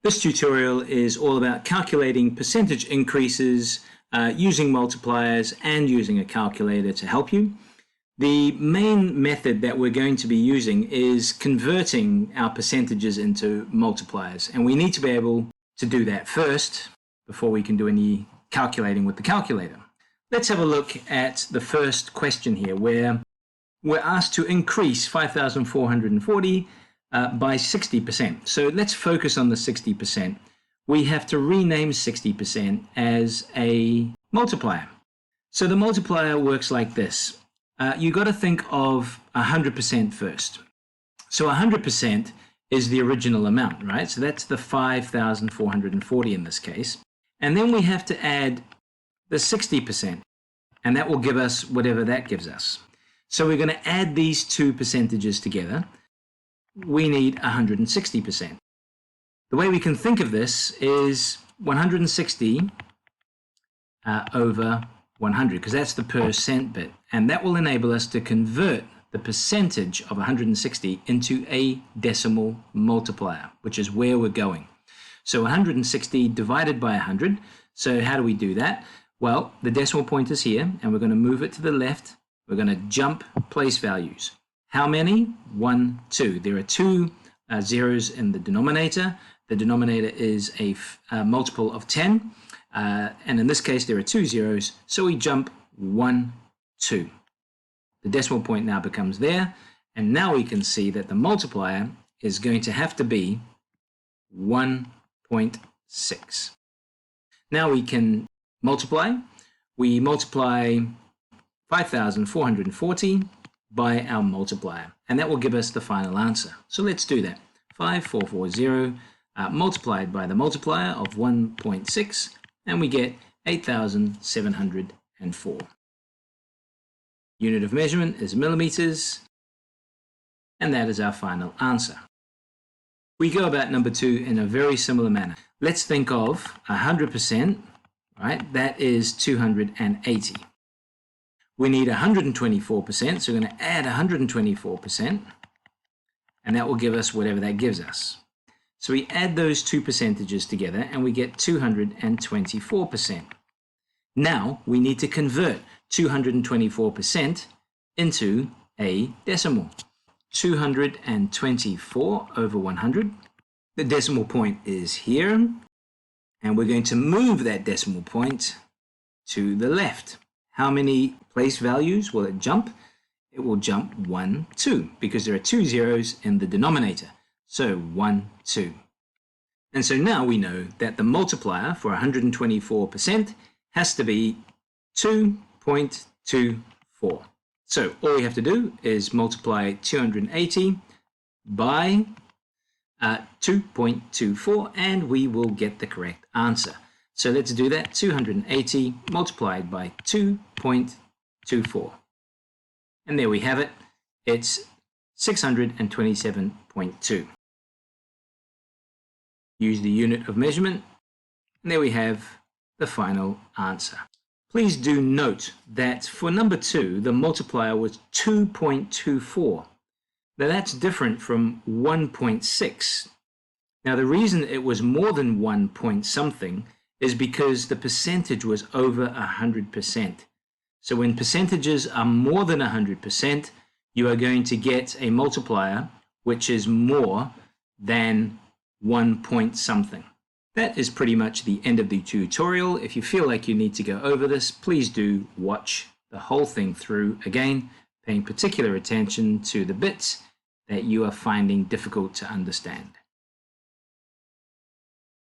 This tutorial is all about calculating percentage increases using multipliers and using a calculator to help you. The main method that we're going to be using is converting our percentages into multipliers, and we need to be able to do that first before we can do any calculating with the calculator. Let's have a look at the first question here, where we're asked to increase 5,440 by 60%. So let's focus on the 60%. We have to rename 60% as a multiplier. So the multiplier works like this. You got to think of 100% first. So 100% is the original amount, right? So that's the 5,440 in this case. And then we have to add the 60%, and that will give us whatever that gives us. So we're going to add these two percentages together. We need 160%. The way we can think of this is 160 over 100, because that's the percent bit, and that will enable us to convert the percentage of 160 into a decimal multiplier, which is where we're going. So 160 divided by 100. So how do we do that? Well, the decimal point is here, and we're going to move it to the left. We're going to jump place values. How many? 1, 2. There are two zeros in the denominator. The denominator is a multiple of 10. And in this case, there are two zeros. So we jump 1, 2. The decimal point now becomes there. And now we can see that the multiplier is going to have to be 1.6. Now we can multiply. We multiply 5,440 by our multiplier, and that will give us the final answer. So let's do that. 5,440 multiplied by the multiplier of 1.6, and we get 8,704. Unit of measurement is millimeters, and that is our final answer. We go about number 2 in a very similar manner. Let's think of 100%, right? That is 280. We need 124%, so we're going to add 124%, and that will give us whatever that gives us. So we add those two percentages together, and we get 224%. Now we need to convert 224% into a decimal. 224 over 100. The decimal point is here, and we're going to move that decimal point to the left. How many place values will it jump? It will jump 1, 2, because there are two zeros in the denominator. So 1, 2. And so now we know that the multiplier for 124% has to be 2.24. So all we have to do is multiply 280 by 2.24, and we will get the correct answer. So let's do that. 280 multiplied by 2.24. And there we have it. It's 627.2. Use the unit of measurement. And there we have the final answer. Please do note that for number 2, the multiplier was 2.24. Now that's different from 1.6. Now the reason it was more than 1 point something is because the percentage was over 100%. So when percentages are more than 100%, you are going to get a multiplier which is more than 1 point something. That is pretty much the end of the tutorial. If you feel like you need to go over this, please do watch the whole thing through again, paying particular attention to the bits that you are finding difficult to understand.